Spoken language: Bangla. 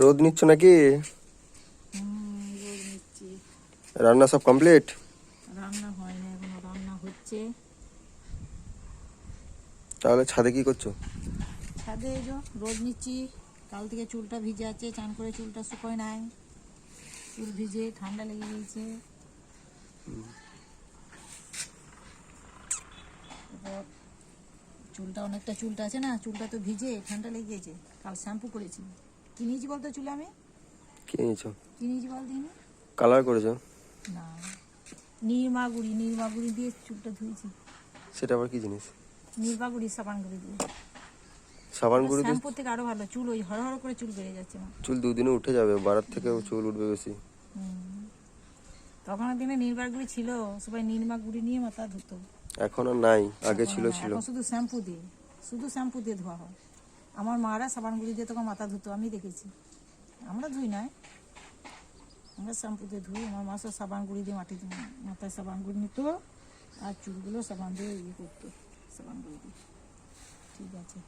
রোদ নিচ্ছ নাকি? রোদ নিচ্ছি। রান্না সব কমপ্লিট? রান্না হয় না এখনো, রান্না হচ্ছে। তাহলে ছাদে কি করছো? ছাদে এই যে রোদ নিচ্ছি। কাল থেকে চুলটা ভিজে আছে, চান করে চুলটা শুকোয় নাই। চুল ভিজে ঠান্ডা লেগে গিয়েছে। এবার চুলটা অনেকটা চুলটা আছে না, চুলটা তো ভিজে ঠান্ডা লেগে গিয়েছে। কাল শ্যাম্পু করেছি। কি নিয়েছি বলতো চুলে আমি? কি নিয়েছো? কি নিয়েছি বল দিন? কালার করেছো? না, নির্মা গুড়ি দিয়ে চুলটা ধুয়েছি। সেটা আবার কি জিনিস? নির্মা গুড়ি, সাবান গুঁড়ি দিয়ে। সাবান গুঁড়ো দিয়ে? শ্যাম্পুর থেকে আরো ভালো। চুল ওই হর হর করে চুল বেড়ে যাচ্ছে আমার। চুল দুদিনে উঠে যাবে, বারার থেকেও চুল উঠবে বেশি। তখনের দিনে নির্মা গুড়ি ছিল, সবাই নির্মা গুড়ি নিয়ে মাথা ধুতো। এখন আর নাই, আগে ছিল। এখন শুধু শ্যাম্পু দিয়ে ধোয়া হয়। আমার মারা সাবান গুঁড়ি দিয়ে তখন মাথা ধুতো, আমি দেখেছি। আমরা ধুই না, আমরা শ্যাম্পু দিয়ে ধুই। আমার মা সব সাবান গুঁড়ি দিয়ে মাথায় সাবান গুঁড়ি নিত, আর চুলগুলো সাবান দিয়ে করতো, সাবান গুঁড়ি দিয়ে। ঠিক আছে।